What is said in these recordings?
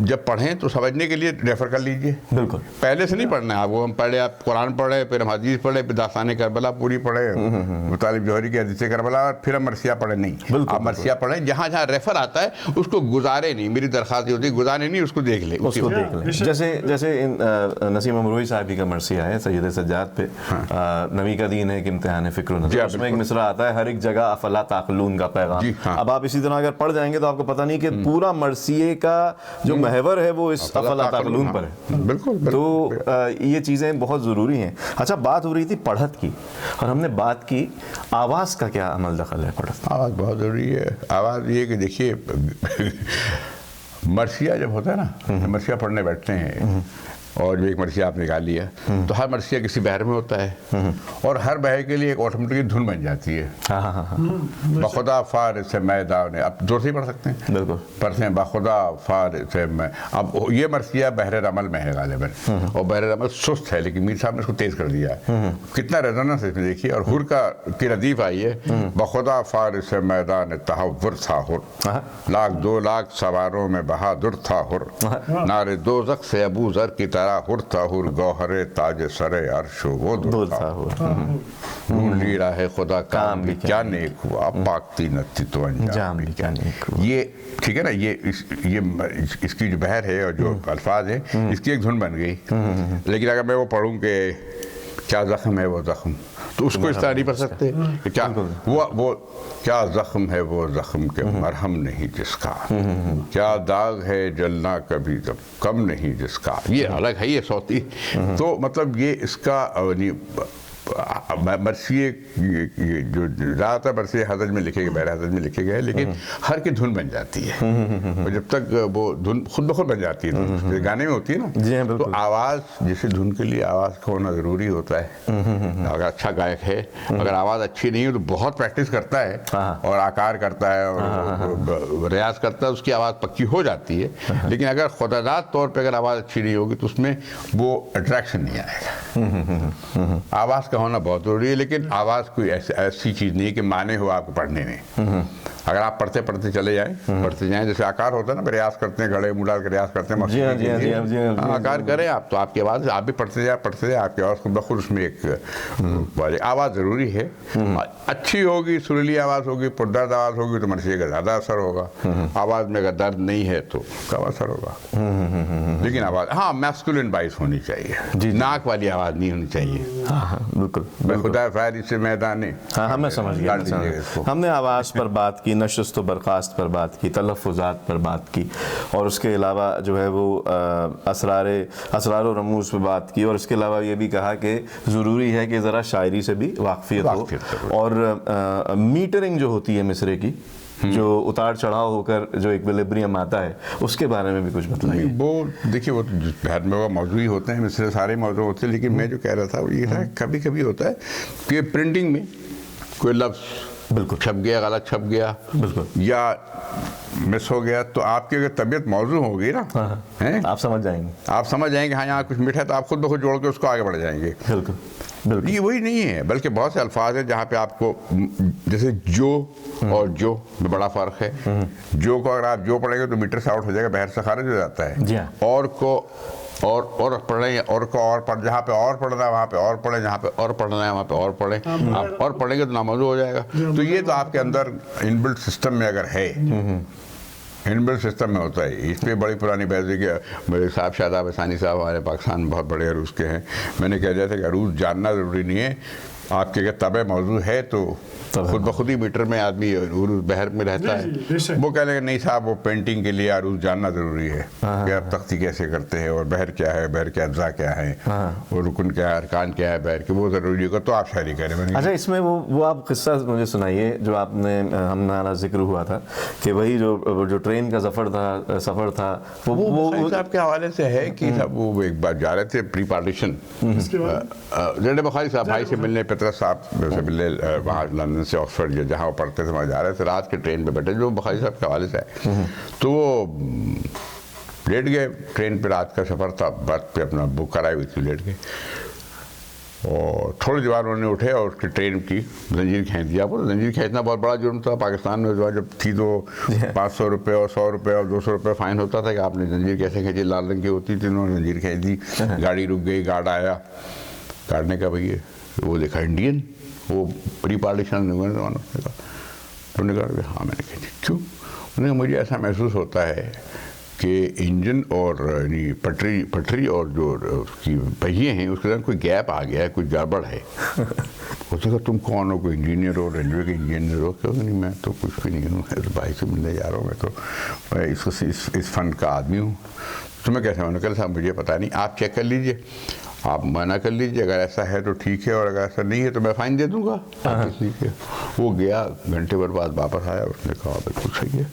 جب پڑھیں تو سمجھنے کے لیے ریفر کر لیجئے. بالکل پہلے سے نہیں پڑھنا ہے آپ کو. ہم پڑھے, آپ قرآن پڑھے, پھر ہم حدیث پڑھے, پھر داستان کربلا پوری پڑھے, طالب جوہری کی حدیث کربلا, اور پھر ہم مرثیہ پڑھے. نہیں, آپ مرثیہ پڑھیں, جہاں جہاں ریفر آتا ہے اس کو گزارے نہیں. میری درخواست یہ ہوتی ہے گزارے نہیں, اس کو دیکھ لیں. اس کو دیکھ لیں. جیسے نسیم امروہی صاحبی کا مرثیہ ہے سید سجاد پہ, نبی کا دین ہے ایک امتحان فکر و نظر, اس میں ایک مصرع آتا ہے ہر ایک جگہ افلا تعقلون کا پیغام. اب آپ اسی طرح اگر پڑھ جائیں گے تو آپ کو پتہ نہیں کہ پورا مرثیے کا جو محور ہے وہ اس افلا تعقلون پر ہے. بالکل. تو یہ چیزیں بہت ضروری ہیں. اچھا, بات ہو رہی تھی پڑھت کی, اور ہم نے بات کی آواز کا کیا عمل دخل ہے پڑھت. آواز بہت ضروری ہے. آواز یہ کہ دیکھیے مرثیہ جب ہوتا ہے نا, مرثیہ پڑھنے بیٹھتے ہیں اور جو ایک مرثیہ آپ نکال لیا تو ہر مرثیہ کسی بحر میں ہوتا ہے, اور ہر بحر کے لیے ایک آٹومیٹک دھن بن جاتی ہے. بخدا فارس میدان, اب زور سے ہی پڑھ سکتے ہیں. بالکل پڑھتے ہیں بخدا فارس میں. اب یہ مرثیہ بحر رمل میں ہے غالباً, اور بحر رمل سست ہے, لیکن میر صاحب نے اس کو تیز کر دیا. کتنا ریزوننس اس میں دیکھیے. اور حر کی ردیف آئی ہے, بخدا فارس میدان تحور تھا حر, لاکھ 2 لاکھ سواروں میں بہادر تھا حر, نار دوزخ سے ابو ذر کی حر تھا حر, گوہر تاج سر عرش وہ دور تھا حر, ڈھونڈ لی راہ خدا کام بھی کیا نیک ہوا, پاک تینتی تو انجام بھی کیا نیک ہوا. یہ ٹھیک ہے نا, یہ اس کی جو بحر ہے اور جو الفاظ ہیں اس کی ایک دھن بن گئی. لیکن اگر میں وہ پڑھوں کہ کیا زخم ہے وہ زخم, تو اس کو اس طرح نہیں پڑھ سکتے کہ کیا وہ کیا زخم ہے وہ زخم کے مرہم نہیں جس کا, کیا داغ ہے جلنا کبھی جب کم نہیں جس کا. یہ الگ ہے, یہ صوتی. تو مطلب یہ اس کا مرثیے جو زیادہ تر مرثیے حضرت میں لکھے گئے, بحر حضرت میں لکھے گئے, لیکن ہر کی دھن بن جاتی ہے. اور جب تک وہ دھن خود بخود بن جاتی ہے, گانے میں ہوتی ہے نا, تو آواز جیسے دھن کے لیے آواز کا ہونا ضروری ہوتا ہے. اگر اچھا گائک ہے, اگر آواز اچھی نہیں ہے تو بہت پریکٹس کرتا ہے اور آکار کرتا ہے اور ریاض کرتا ہے, اس کی آواز پکی ہو جاتی ہے. لیکن اگر خودازاد طور پہ اگر آواز اچھی نہیں ہوگی تو اس میں وہ اٹریکشن نہیں آئے گا. آواز کا ہونا بہت ضروری ہے, لیکن آواز کوئی ایسی چیز نہیں کہ مانے ہو آپ کو پڑھنے میں. اگر آپ پڑھتے پڑھتے چلے جائیں, پڑھتے جائیں, جیسے آکار ہوتا ہے نا, ریاض کرتے ہیں, گھڑے منہ ڈال کے ریاض کرتے ہیں, آکار کریں آپ, تو آپ کی آواز آپ بھی پڑھتے جائیں, آپ کی آواز خود بخود اس میں ایک آواز ضروری ہے. اچھی ہوگی, سریلی آواز ہوگی, پردرد آواز ہوگی تو مرثیے کا زیادہ اثر ہوگا. آواز میں اگر درد نہیں ہے تو کم اثر ہوگا. لیکن آواز ہاں میسکولن وائس ہونی چاہیے, ناک والی آواز نہیں ہونی چاہیے. بالکل. خدا فارس سے میدان, ہاں میں سمجھ گیا. ہم نے آواز پر بات کی, نشست و برخاست پر بات کی, تلفظات پر بات کی, اور اس کے علاوہ جو ہے وہ اسرار و رموز پہ بات کی, اور اس کے علاوہ یہ بھی کہا کہ ضروری ہے کہ ذرا شاعری سے بھی واقفیت ہو, اور میٹرنگ جو ہوتی ہے مصرے کی, جو اتار چڑھاؤ ہو کر جو ایکویلیبریم آتا ہے, اس کے بارے میں بھی کچھ بتائیے. وہ دیکھیے, وہ بحر میں وہ موضوع ہی ہوتے ہیں, مصرے سارے موضوع ہوتے ہیں, لیکن میں جو کہہ رہا تھا وہ یہ تھا کبھی کبھی ہوتا ہے کہ پرنٹنگ میں کوئی لفظ بالکل چھپ گیا, غلط چھپ گیا, بالکل, یا مس ہو گیا, تو آپ کی اگر طبیعت موضوع ہوگی نا, آپ سمجھ جائیں گے, آپ سمجھ جائیں گے ہاں یہاں کچھ میٹھا ہے, تو آپ خود بخود جوڑ کے اس کو آگے بڑھ جائیں گے. بالکل بالکل. یہ وہی نہیں ہے, بلکہ بہت سے الفاظ ہیں جہاں پہ آپ کو, جیسے جو اور جو میں بڑا فرق ہے. جو کو اگر آپ جو پڑھیں گے تو میٹر سے آؤٹ ہو جائے گا, بحر سے خارج ہو جاتا ہے. اور کو اور پڑھیں, اور کو اور پڑھ, جہاں پہ اور پڑھنا ہے وہاں پہ اور پڑھیں, جہاں پہ اور پڑھنا ہے وہاں پہ اور پڑھیں. آپ اور پڑھیں گے تو ناموضوع ہو جائے گا. تو یہ تو آپ کے اندر انبلٹ سسٹم میں اگر ہے, انبلٹ سسٹم میں ہوتا ہے. اس پہ بڑی پرانی بحث ہے کہ میرے صاحب شاداب ثانی صاحب ہمارے پاکستان بہت بڑے عروض کے ہیں. میں نے کہہ دیا تھا کہ عروض جاننا ضروری نہیں ہے, آپ کے اگر طبع موضوع ہے تو خود بخود ہی میٹر میں آدمی عروض بحر میں رہتا ہے. وہ کہہ لیں گے نہیں صاحب, وہ پینٹنگ کے لیے عروض جاننا ضروری ہے کہ آپ تختی کیسے کرتے ہیں, اور بحر کیا ہے, بحر کے اجزاء کیا ہیں, اور رکن کیا ہے, ارکان کیا ہے بحر کے, وہ ضروری ہوگا تو آپ شاعری کریں. اچھا, اس میں وہ آپ قصہ مجھے سنائیے جو آپ نے, ہمارا ذکر ہوا تھا کہ وہی جو ٹرین کا سفر تھا, وہ صاحب کے حوالے سے ہے کہ وہ ایک بار جا رہے تھے پری پارٹیشن, زید بخاری صاحب بھائی سے ملنے, پطرس صاحب سے ملنے وہاں لندن سے آکسفورڈ جہاں وہ پڑھتے تھے وہاں جا رہے تھے. رات کے ٹرین پہ بیٹھے, جو بخاری صاحب کے حوالے سے ہے, تو وہ لیٹ گئے. ٹرین پہ رات کا سفر تھا, برتھ پہ اپنا بک کرائی ہوئی تھی, لیٹ گئے. اور تھوڑی دیر بعد انہوں نے اٹھے اور اس کی ٹرین کی زنجیر کھینچ دیا. وہ زنجیر کھینچنا بہت بڑا جرم تھا پاکستان میں. جب تھی تو 500 روپے اور 100 روپے اور 200 روپے فائن ہوتا تھا کہ آپ نے زنجیر کیسے کھینچی. لال رنگ کی ہوتی تھی, انہوں نے زنجیر کھینچ دی. گاڑی رک گئی, گارڈ آیا, گارڈ نے کہا بھائی وہ دیکھا انڈین, وہ پری پارٹیشن تو نے کہا ہاں میں نے کہا کیوں. انہوں نے مجھے ایسا محسوس ہوتا ہے کہ انجن اور یعنی پٹری اور جو اس کی پہیے ہیں اس کے اندر کوئی گیپ آ گیا ہے, کوئی گڑبڑ ہے. اس نے کہا تم کون ہو, کوئی انجینئر ہو, ریلوے کے انجینئر ہو؟ کہ نہیں میں تو کچھ بھی نہیں ہوں, بھائی سے ملنے جا رہا ہوں, میں تو اس فن کا آدمی ہوں. تمہیں کیسے؟ میں نے کہا صاحب مجھے پتہ نہیں, آپ چیک کر لیجئے, آپ منع کر لیجئے, اگر ایسا ہے تو ٹھیک ہے اور اگر ایسا نہیں ہے تو میں فائن دے دوں گا. وہ گیا, گھنٹے بھر بعد واپس آیا, اس نے کہا بالکل صحیح ہے.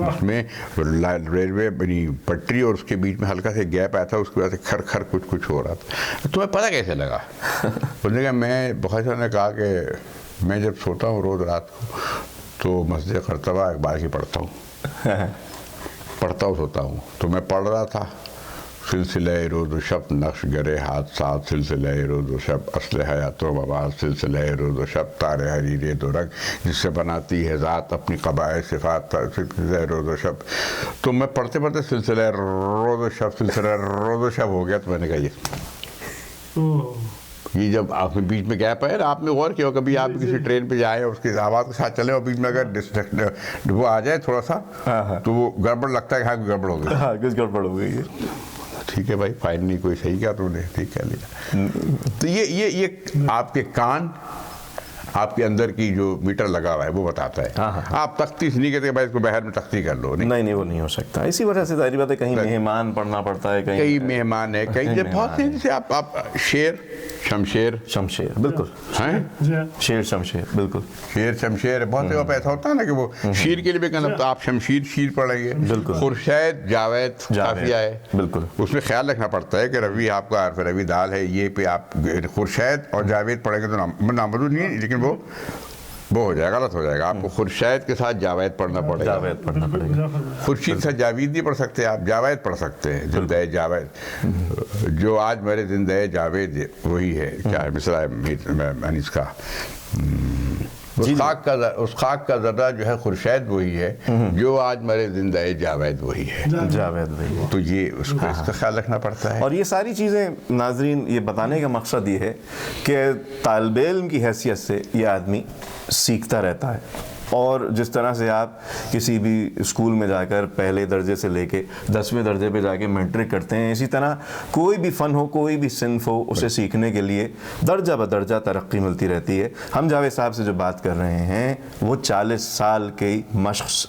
اس میں ریلوے یعنی پٹری اور اس کے بیچ میں ہلکا سے گیپ آیا تھا, اس کی وجہ سے کھر کھر کچھ ہو رہا تھا. تمہیں پتہ کیسے لگا؟ اس نے کہا میں بخاری صاحب نے کہا کہ میں جب سوتا ہوں روز رات کو تو مسجد قرطبہ اقبال کی پڑھتا ہوں سوتا ہوں. تو میں پڑھ رہا تھا سلسلہ روز و شب نقش گرے حادثات, سلسلہ روز و شب اصل حیات و مباد, سلسلہ روز و شب تارے حریر دو رنگ جس سے بناتی ہے ذات اپنی قبائے صفات, سلسلہ روز و شب. تو میں پڑھتے پڑھتے سلسلہ روز و شب ہو گیا. تو میں نے کہا یہ جب آپ کے بیچ میں گیپ ہے نا, آپ نے غور کیا کبھی آپ کسی ٹرین پہ جائیں اور اس کی آواز کے ساتھ چلیں اور بیچ میں اگر وہ آ جائے تھوڑا سا تو وہ گڑبڑ لگتا ہے کہ ہاں کوئی گڑبڑ ہو گئی. ہاں کچھ گڑبڑ ہو گئی. ٹھیک ہے بھائی, فائن نہیں, کوئی صحیح کیا تو نے ٹھیک کہہ لیا. تو یہ آپ کے کان, آپ کے اندر کی جو میٹر لگا ہوا ہے وہ بتاتا ہے. آپ تختی سے نہیں کہتے کہ بھائی اس کو باہر میں تختی کر لو, نہیں وہ نہیں ہو سکتا. اسی وجہ سے ظاہری بات ہے کہیں مہمان پڑھنا پڑتا ہے, کئی مہمان ہے, کئی بہت سے جیسے آپ شیر شمشیر بالکل, شیر شمشیر بالکل, شیر شمشیر بہت سے وقت ایسا ہوتا ہے نا کہ وہ شیر کے لیے بھی کہنا, تو آپ شیر پڑھیں گے. بالکل. خورشید جاوید قافیہ ہے, بالکل اس میں خیال رکھنا پڑتا ہے کہ روی آپ کا حرف روی دال ہے, یہ پہ آپ خورشید اور جاوید پڑھیں گے تو نامزد نہیں ہے, لیکن وہ ہو جائے گا, غلط ہو جائے گا. آپ کو خورشید کے ساتھ جاوید پڑھنا پڑے گا. خورشید سے جاوید نہیں پڑھ سکتے آپ, جاوید پڑھ سکتے ہیں. زندہ جاوید, جو آج میرے زندہ جاوید وہی ہے. کیا ہے مصرع انیس کا, اس خاک کا ذرہ جو ہے خورشید وہی ہے, جو آج میرے زندہ جاوید وہی ہے. تو یہ اس کا خیال رکھنا پڑتا ہے. اور یہ ساری چیزیں ناظرین, یہ بتانے کا مقصد یہ ہے کہ طالب علم کی حیثیت سے یہ آدمی سیکھتا رہتا ہے. اور جس طرح سے آپ کسی بھی اسکول میں جا کر پہلے درجے سے لے کے 10ویں درجے پہ جا کے میٹرک کرتے ہیں, اسی طرح کوئی بھی فن ہو, کوئی بھی صنف ہو, اسے سیکھنے کے لیے درجہ بدرجہ ترقی ملتی رہتی ہے. ہم جاوید صاحب سے جو بات کر رہے ہیں وہ 40 سال کی مشق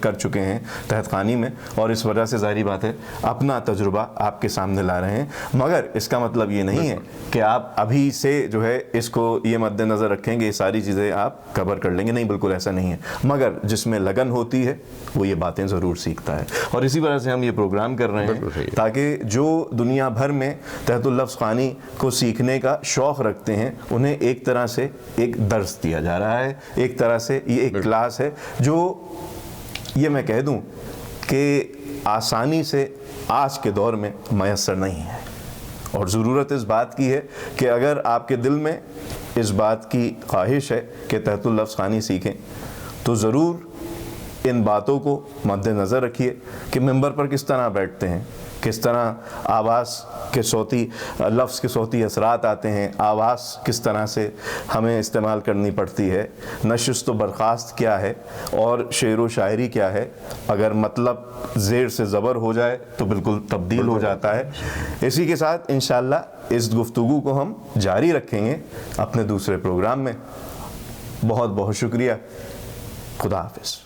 کر چکے ہیں تحت خوانی میں, اور اس وجہ سے ظاہری بات ہے اپنا تجربہ آپ کے سامنے لا رہے ہیں. مگر اس کا مطلب یہ نہیں ہے کہ آپ ابھی سے جو ہے اس کو یہ مد نظر رکھیں گے یہ ساری چیزیں آپ کور کر لیں گے. نہیں, بالکل ایسا نہیں ہے. مگر جس میں لگن ہوتی ہے وہ یہ باتیں ضرور سیکھتا ہے. اور اسی وجہ سے ہم یہ پروگرام کر رہے ہیں تاکہ جو دنیا بھر میں تحت اللفظ خوانی کو سیکھنے کا شوق رکھتے ہیں انہیں ایک طرح سے ایک درس دیا جا رہا ہے, ایک طرح سے یہ ایک کلاس ہے جو یہ میں کہہ دوں کہ آسانی سے آج کے دور میں میسر نہیں ہے. اور ضرورت اس بات کی ہے کہ اگر آپ کے دل میں اس بات کی خواہش ہے کہ تحت اللفظ خوانی سیکھیں تو ضرور ان باتوں کو مد نظر رکھیے کہ ممبر پر کس طرح بیٹھتے ہیں, کس طرح آواز کے صوتی لفظ کے صوتی اثرات آتے ہیں, آواز کس طرح سے ہمیں استعمال کرنی پڑتی ہے, نشست و برخاست کیا ہے اور شعر و شاعری کیا ہے. اگر مطلب زیر سے زبر ہو جائے تو بالکل تبدیل ہو جاتا ہے. اسی کے ساتھ انشاءاللہ اس گفتگو کو ہم جاری رکھیں گے اپنے دوسرے پروگرام میں. بہت بہت شکریہ. خدا حافظ.